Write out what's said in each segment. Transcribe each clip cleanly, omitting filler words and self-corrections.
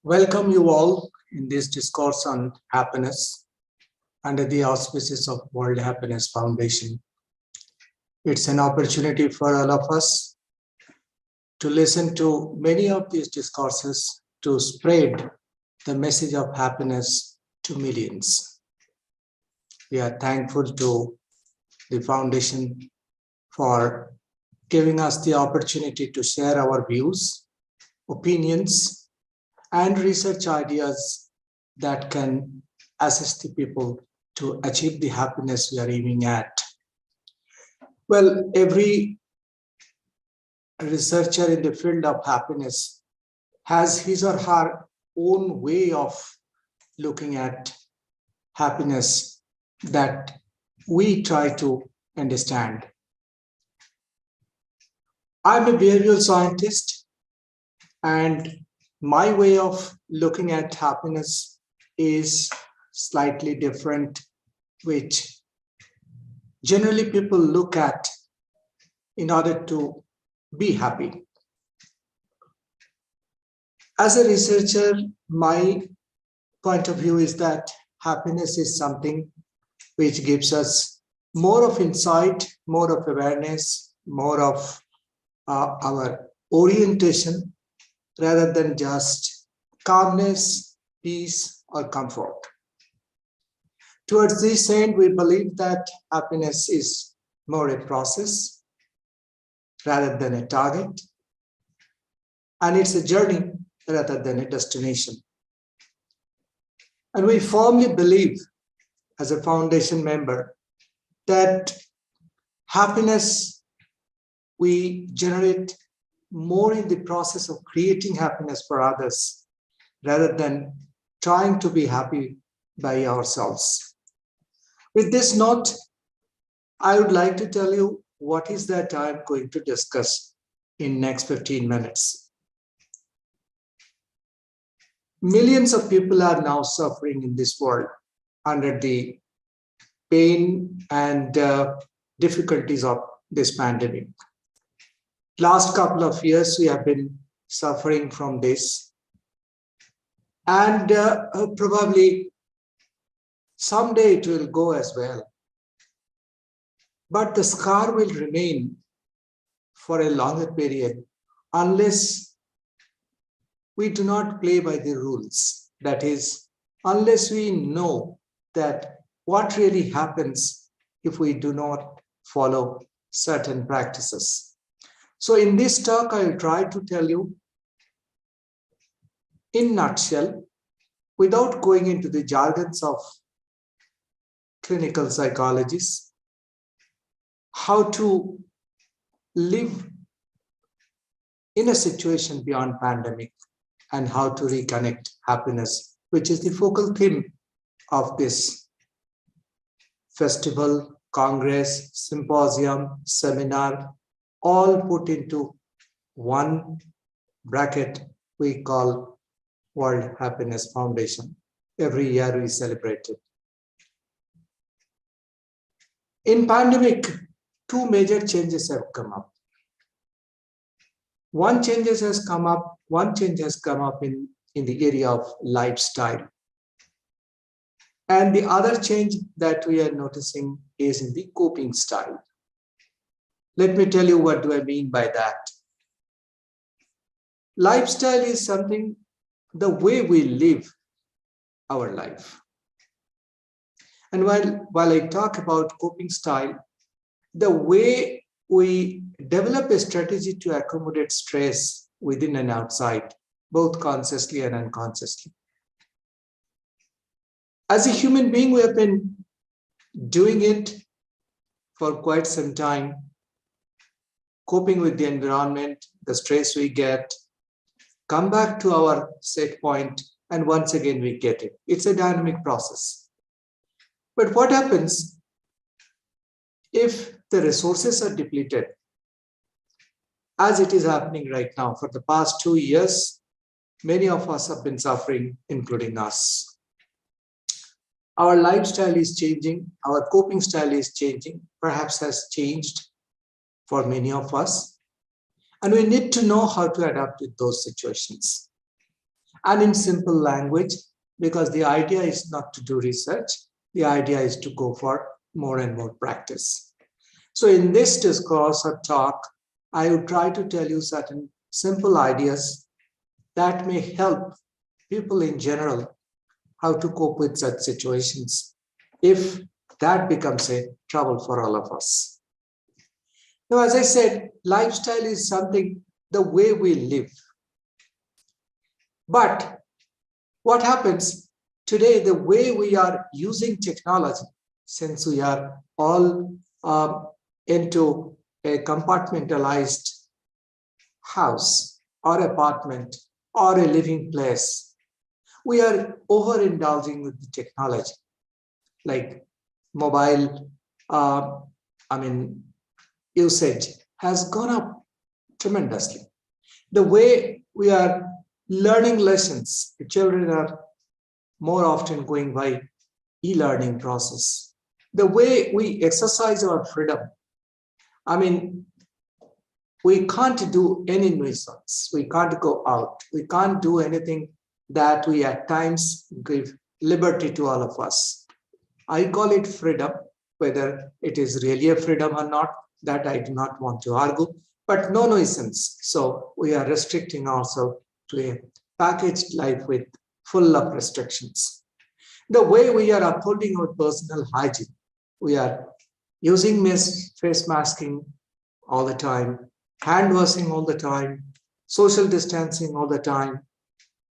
Welcome you all in this discourse on happiness under the auspices of World Happiness Foundation. It's an opportunity for all of us to listen to many of these discourses to spread the message of happiness to millions. We are thankful to the foundation for giving us the opportunity to share our views, opinions, and research ideas that can assist the people to achieve the happiness we are aiming at. Well, every researcher in the field of happiness has his or her own way of looking at happiness that we try to understand. I'm a behavioral scientist, and my way of looking at happiness is slightly different, which generally people look at in order to be happy. As a researcher, my point of view is that happiness is something which gives us more of insight, more of awareness, more of our orientation, rather than just calmness, peace, or comfort. Towards this end, we believe that happiness is more a process rather than a target, and it's a journey rather than a destination. And we firmly believe, as a foundation member, that happiness we generate more in the process of creating happiness for others rather than trying to be happy by ourselves. With this note, I would like to tell you what is that I'm going to discuss in next 15 minutes. Millions of people are now suffering in this world under the pain and difficulties of this pandemic. Last couple of years, we have been suffering from this, and probably someday it will go as well. But the scar will remain for a longer period unless we do not play by the rules. That is, unless we know that what really happens if we do not follow certain practices. So in this talk, I will try to tell you in a nutshell, without going into the jargons of clinical psychologists, how to live in a situation beyond pandemic and how to reconnect happiness, which is the focal theme of this festival, congress, symposium, seminar, all put into one bracket we call World Happiness Foundation. Every year we celebrate it. In pandemic, two major changes have come up. One change has come up in the area of lifestyle. And the other change that we are noticing is in the coping style. Let me tell you what do I mean by that. Lifestyle is something, the way we live our life. And while I talk about coping style, the way we develop a strategy to accommodate stress within and outside, both consciously and unconsciously. As a human being, we have been doing it for quite some time, coping with the environment, the stress we get, come back to our set point, and once again we get it. It's a dynamic process. But what happens if the resources are depleted, as it is happening right now? For the past 2 years, many of us have been suffering, including us. Our lifestyle is changing, our coping style is changing, perhaps has changed for many of us. And we need to know how to adapt with those situations. and in simple language, because the idea is not to do research. The idea is to go for more and more practice. So in this discourse or talk, I would try to tell you certain simple ideas that may help people in general how to cope with such situations if that becomes a trouble for all of us. Now, as I said, lifestyle is something, the way we live. But what happens today, the way we are using technology, since we are all into a compartmentalized house or apartment or a living place, we are overindulging with the technology, like mobile, usage has gone up tremendously. The way we are learning lessons, the children are more often going by e-learning process. The way we exercise our freedom, we can't do any nuisance. We can't go out. We can't do anything that we at times give liberty to all of us. I call it freedom, whether it is really a freedom or not, that I do not want to argue, but no nuisance. So we are restricting ourselves to a packaged life with full of restrictions. The way we are upholding our personal hygiene, we are using face masking all the time, hand washing all the time, social distancing all the time,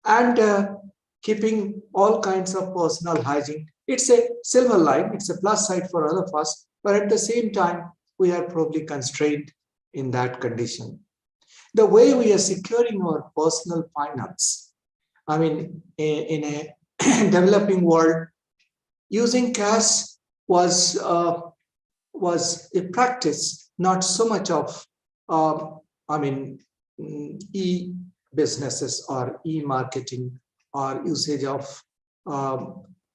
and keeping all kinds of personal hygiene. It's a silver line, it's a plus side for all of us, but at the same time, we are probably constrained in that condition. The way we are securing our personal finance, in a developing world, using cash was a practice, not so much of e-businesses or e-marketing or usage of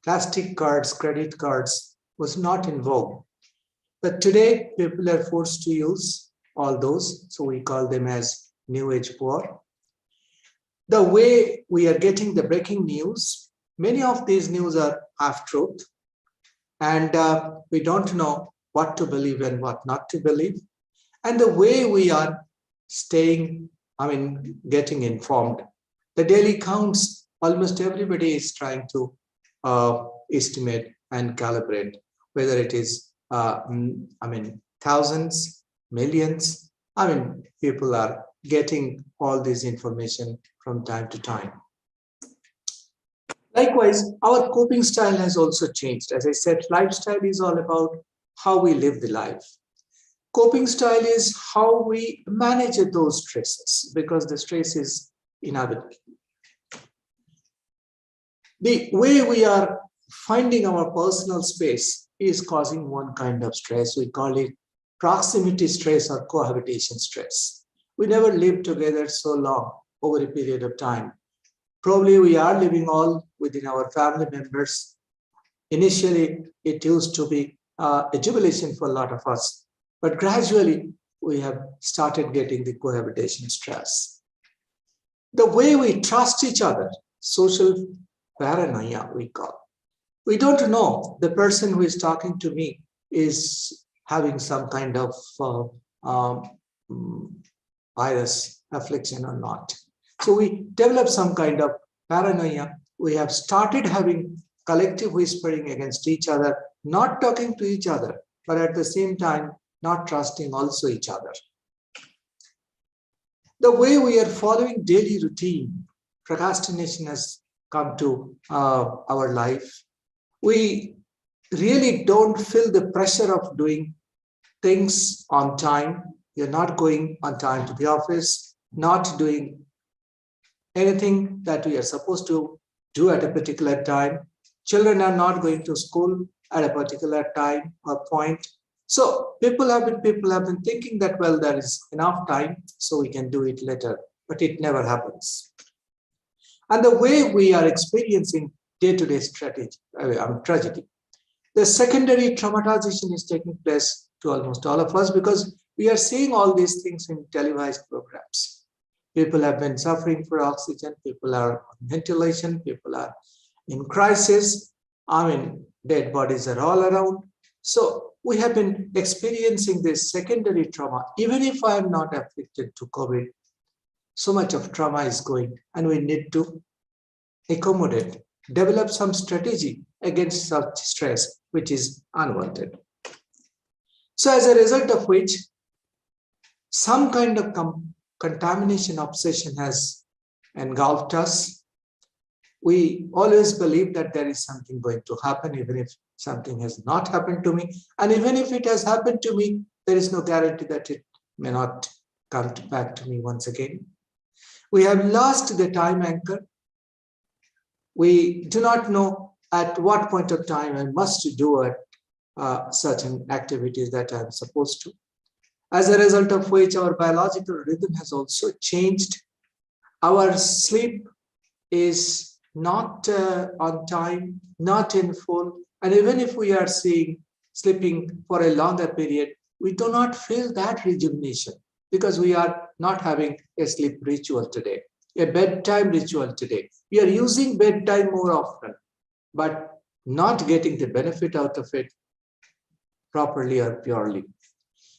plastic cards, credit cards was not in vogue. But today, people are forced to use all those, so we call them as New Age poor. The way we are getting the breaking news, many of these news are half-truth, and we don't know what to believe and what not to believe. And the way we are getting informed. The daily counts, almost everybody is trying to estimate and calibrate, whether it is thousands, millions. People are getting all this information from time to time. Likewise, our coping style has also changed. As I said, lifestyle is all about how we live the life. Coping style is how we manage those stresses, because the stress is inevitable. The way we are finding our personal space is causing one kind of stress. We call it proximity stress or cohabitation stress. We never lived together so long over a period of time. Probably we are living all within our family members. Initially, it used to be a jubilation for a lot of us, but gradually we have started getting the cohabitation stress. The way we trust each other, social paranoia we call. We don't know the person who is talking to me is having some kind of virus affliction or not. So we develop some kind of paranoia. We have started having collective whispering against each other, not talking to each other, but at the same time, not trusting also each other. The way we are following daily routine, procrastination has come to our life. We really don't feel the pressure of doing things on time. You're not going on time to the office, not doing anything that we are supposed to do at a particular time. Children are not going to school at a particular time or point. So people have been thinking that, well, there is enough time, so we can do it later, but it never happens. And the way we are experiencing day-to-day tragedy, the secondary traumatization is taking place to almost all of us, because we are seeing all these things in televised programs. People have been suffering for oxygen. People are on ventilation. People are in crisis. Dead bodies are all around. So we have been experiencing this secondary trauma. Even if I am not afflicted to COVID, so much of trauma is going, and we need to accommodate, develop some strategy against such stress, which is unwanted. So as a result of which, some kind of contamination obsession has engulfed us. We always believe that there is something going to happen, even if something has not happened to me. And even if it has happened to me, there is no guarantee that it may not come back to me once again. We have lost the time anchor. We do not know at what point of time I must do certain activities that I'm supposed to. As a result of which, our biological rhythm has also changed. Our sleep is not on time, not in full. And even if we are sleeping for a longer period, we do not feel that rejuvenation because we are not having a sleep ritual today, a bedtime ritual today. We are using bedtime more often, but not getting the benefit out of it properly or purely.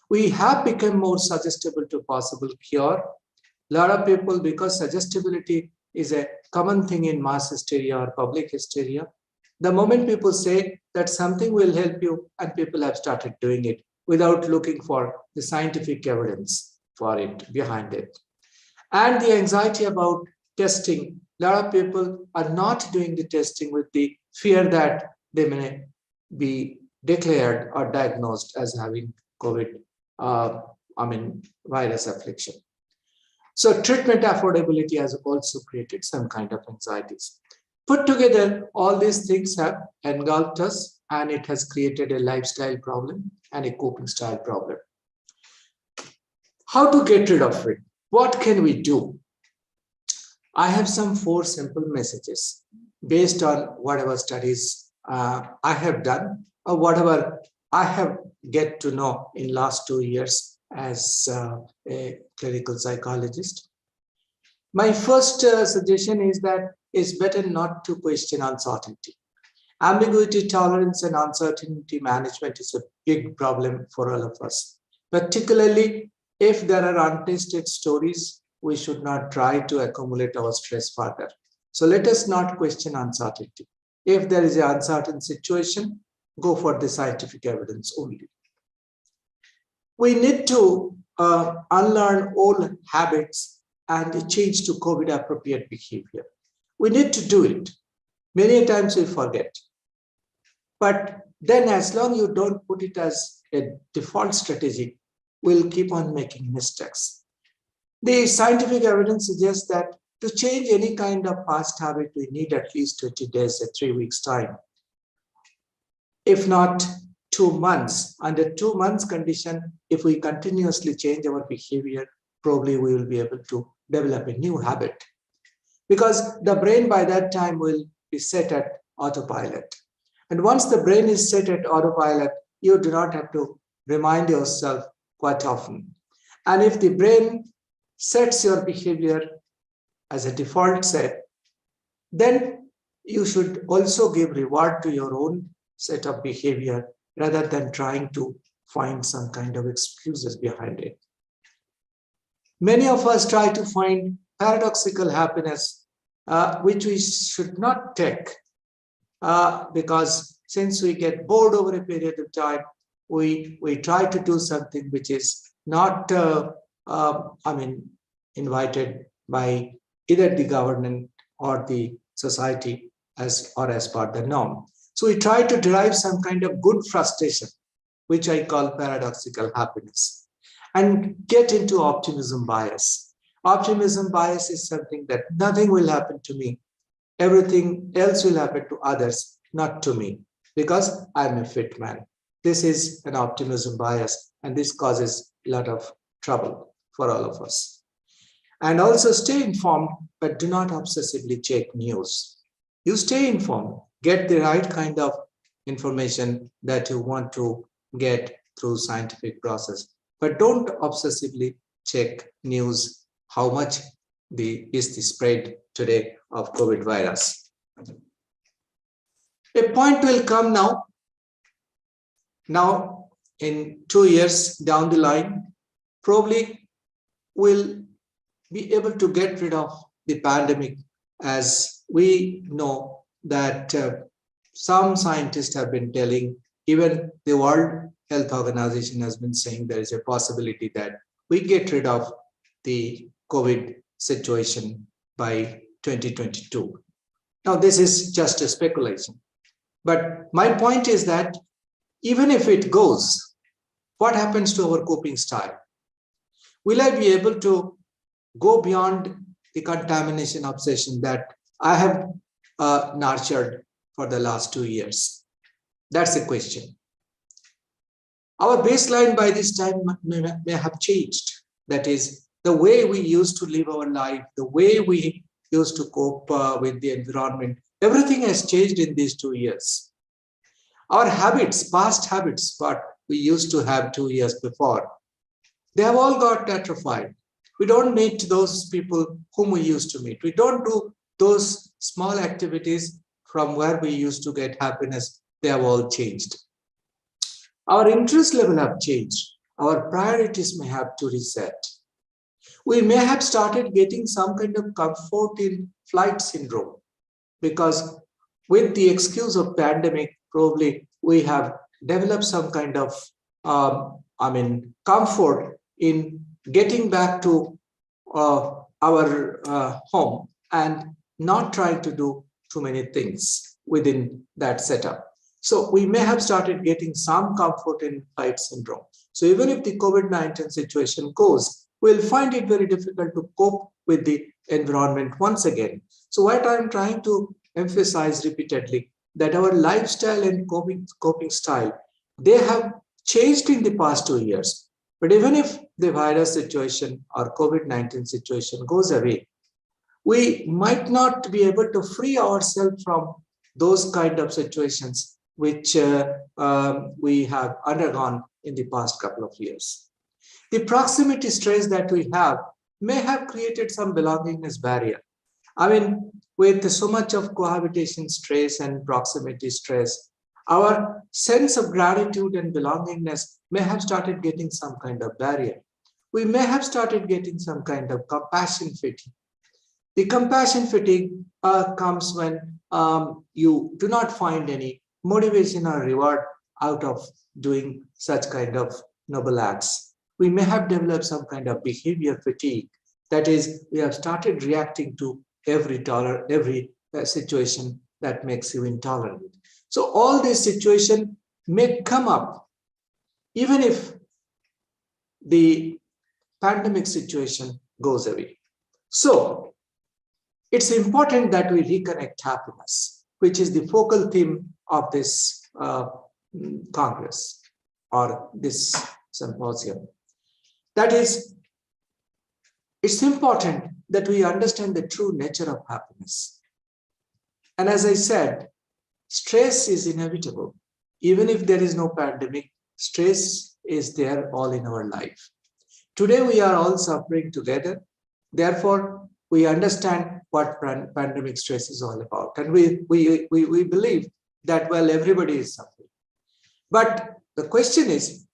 We have become more suggestible to possible cure. A lot of people, because suggestibility is a common thing in mass hysteria or public hysteria, the moment people say that something will help you, and people have started doing it without looking for the scientific evidence for it, behind it. And the anxiety about testing, a lot of people are not doing the testing with the fear that they may be declared or diagnosed as having COVID, virus affliction. So treatment affordability has also created some kind of anxieties. Put together, all these things have engulfed us, and it has created a lifestyle problem and a coping style problem. How to get rid of it? What can we do? I have some 4 simple messages based on whatever studies I have done or whatever I have get to know in last 2 years as a clinical psychologist. My first suggestion is that it's better not to question uncertainty. Ambiguity tolerance and uncertainty management is a big problem for all of us. Particularly if there are untested stories, we should not try to accumulate our stress further. So let us not question uncertainty. If there is an uncertain situation, go for the scientific evidence only. We need to unlearn old habits and change to COVID appropriate behavior. We need to do it. Many times we forget. But then as long as you don't put it as a default strategy, we'll keep on making mistakes. The scientific evidence suggests that to change any kind of past habit, we need at least 20 days, 3 weeks time. If not 2 months, under 2 months condition, if we continuously change our behavior, probably we will be able to develop a new habit. Because the brain by that time will be set at autopilot. And once the brain is set at autopilot, you do not have to remind yourself quite often. And if the brain sets your behavior as a default set, then you should also give reward to your own set of behavior rather than trying to find some kind of excuses behind it. Many of us try to find paradoxical happiness, which we should not take because since we get bored over a period of time, we try to do something which is not invited by either the government or the society as part the norm. So we try to derive some kind of good frustration, which I call paradoxical happiness, and get into optimism bias. Optimism bias is something that nothing will happen to me. Everything else will happen to others, not to me, because I'm a fit man. This is an optimism bias, and this causes a lot of trouble for all of us. And also stay informed, but do not obsessively check news. You stay informed, get the right kind of information that you want to get through scientific process, but don't obsessively check news, how much the spread today of COVID virus. A point will come now. Now, in 2 years down the line, probably we'll be able to get rid of the pandemic, as we know that some scientists have been telling, even the World Health Organization has been saying there is a possibility that we get rid of the COVID situation by 2022. Now, this is just a speculation. But my point is that even if it goes, what happens to our coping style? Will I be able to go beyond the contamination obsession that I have nurtured for the last 2 years? That's the question. Our baseline by this time may have changed. That is, the way we used to live our life, the way we used to cope with the environment, everything has changed in these 2 years. Our habits, past habits, what we used to have 2 years before, they have all got atrophied. We don't meet those people whom we used to meet. We don't do those small activities from where we used to get happiness. They have all changed. Our interest level have changed. Our priorities may have to reset. We may have started getting some kind of comfort in flight syndrome, because with the excuse of pandemic, probably we have developed some kind of comfort in getting back to our home and not trying to do too many things within that setup. So we may have started getting some comfort in flight syndrome. So even if the COVID-19 situation goes, we'll find it very difficult to cope with the environment once again. So what I'm trying to emphasize repeatedly, that our lifestyle and coping style, they have changed in the past 2 years. But even if the virus situation or COVID-19 situation goes away, we might not be able to free ourselves from those kind of situations which we have undergone in the past couple of years. The proximity stress that we have may have created some belongingness barrier. With so much of cohabitation stress and proximity stress, our sense of gratitude and belongingness may have started getting some kind of barrier. We may have started getting some kind of compassion fatigue. The compassion fatigue comes when you do not find any motivation or reward out of doing such kind of noble acts. We may have developed some kind of behavior fatigue. That is, we have started reacting to every situation that makes you intolerant. So all these situations may come up even if the pandemic situation goes away. So it's important that we reconnect happiness, which is the focal theme of this Congress or this symposium. That is, it's important that we understand the true nature of happiness. And as I said, stress is inevitable. Even if there is no pandemic, stress is there all in our life. Today, we are all suffering together. Therefore, we understand what pandemic stress is all about. And we believe that, well, everybody is suffering. But the question is,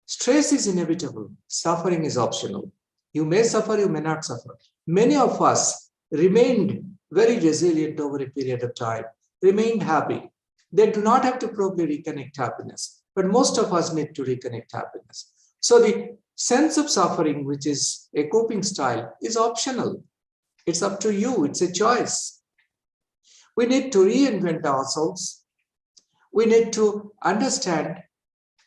stress is inevitable. Suffering is optional. You may suffer, you may not suffer. Many of us remained very resilient over a period of time, remained happy. They do not have to probably reconnect happiness, but most of us need to reconnect happiness. So the sense of suffering, which is a coping style, is optional. It's up to you. It's a choice. We need to reinvent ourselves. We need to understand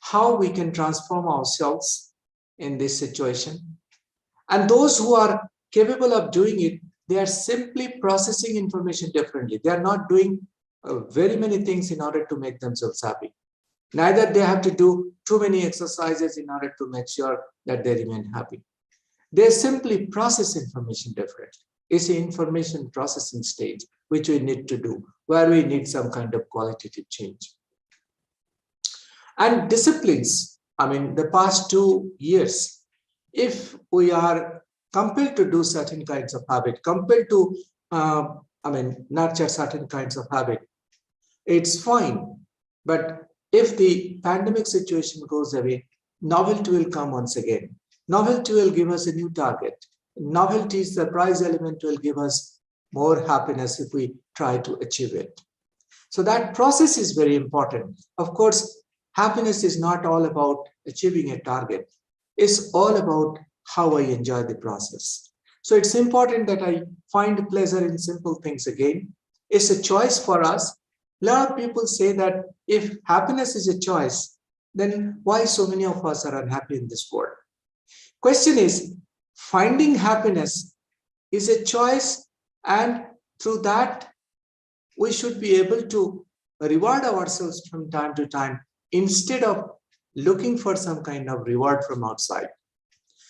how we can transform ourselves in this situation. And those who are capable of doing it, they are simply processing information differently. They are not doing very many things in order to make themselves happy. Neither they have to do too many exercises in order to make sure that they remain happy. They simply process information differently. It's an information processing stage, which we need to do, where we need some kind of qualitative change. And disciplines, the past 2 years, if we are compelled to do certain kinds of habit, compelled to, nurture certain kinds of habit, it's fine. But if the pandemic situation goes away, novelty will come once again. Novelty will give us a new target. Novelty, surprise element will give us more happiness if we try to achieve it. So that process is very important. Of course, happiness is not all about achieving a target. It's all about how I enjoy the process. So it's important that I find pleasure in simple things again. It's a choice for us. A lot of people say that if happiness is a choice, then why so many of us are unhappy in this world? Question is, finding happiness is a choice, and through that, we should be able to reward ourselves from time to time instead of looking for some kind of reward from outside.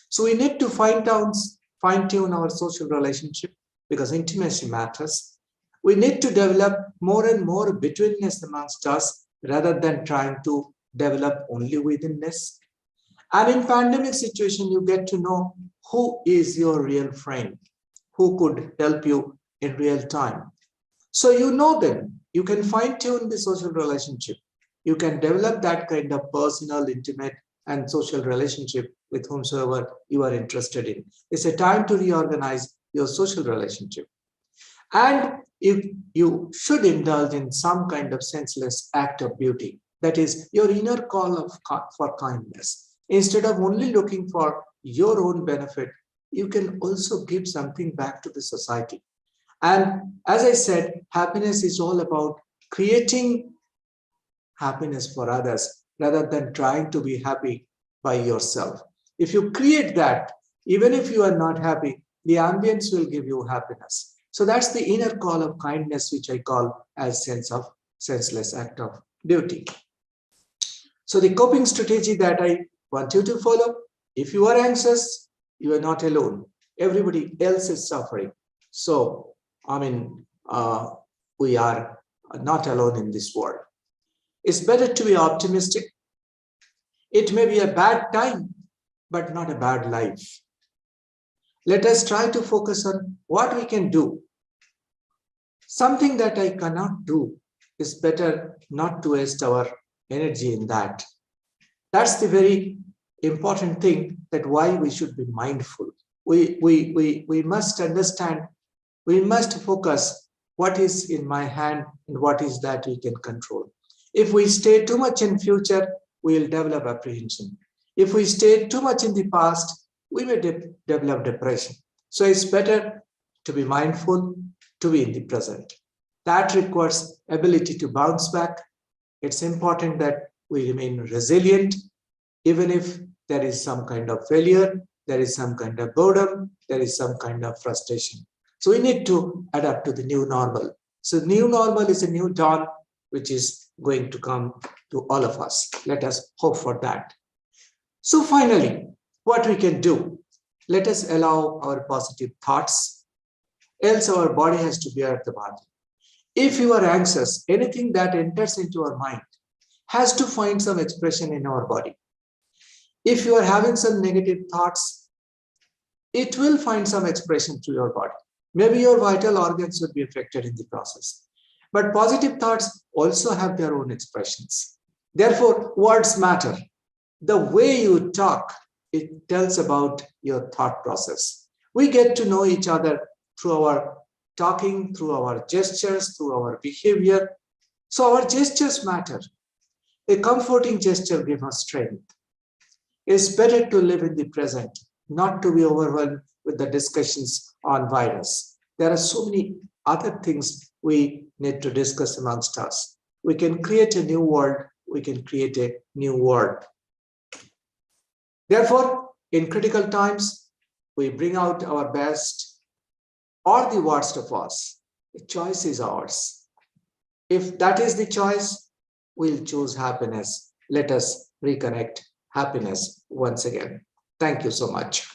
So we need to fine-tune our social relationship because intimacy matters. We need to develop more and more betweenness amongst us rather than trying to develop only withenness. And in pandemic situation, you get to know who is your real friend, who could help you in real time. So you know them, you can fine-tune the social relationship. You can develop that kind of personal, intimate, and social relationship with whomsoever you are interested in. It's a time to reorganize your social relationship. And if you should indulge in some kind of senseless act of beauty, that is your inner call for kindness. Instead of only looking for your own benefit, you can also give something back to the society. And as I said, happiness is all about creating happiness for others rather than trying to be happy by yourself. If you create that, even if you are not happy, the ambience will give you happiness. So that's the inner call of kindness, which I call as senseless act of duty. So the coping strategy that I want you to follow, if you are anxious, you are not alone. Everybody else is suffering. So, we are not alone in this world. It's better to be optimistic. It may be a bad time, but not a bad life. Let us try to focus on what we can do. Something that I cannot do is better not to waste our energy in that. That's the very important thing, that why we should be mindful. We must understand, we must focus what is in my hand and what is that we can control. If we stay too much in future, we will develop apprehension. If we stay too much in the past, we may develop depression. So it's better to be mindful, to be in the present. That requires ability to bounce back. It's important that we remain resilient, even if there is some kind of failure, there is some kind of boredom, there is some kind of frustration. So we need to adapt to the new normal. So new normal is a new dawn, which is going to come to all of us. Let us hope for that. So finally, what we can do, let us allow our positive thoughts, else our body has to bear the burden. If you are anxious, anything that enters into our mind has to find some expression in our body. If you are having some negative thoughts, it will find some expression through your body. Maybe your vital organs would be affected in the process. But positive thoughts also have their own expressions. Therefore, words matter. The way you talk, it tells about your thought process. We get to know each other through our talking, through our gestures, through our behavior. So our gestures matter. A comforting gesture gives us strength. It's better to live in the present, not to be overwhelmed with the discussions on virus. There are so many other things we need to discuss amongst us. We can create a new world. We can create a new world. Therefore, in critical times, we bring out our best or the worst of us. The choice is ours. If that is the choice, we'll choose happiness. Let us reconnect happiness once again. Thank you so much.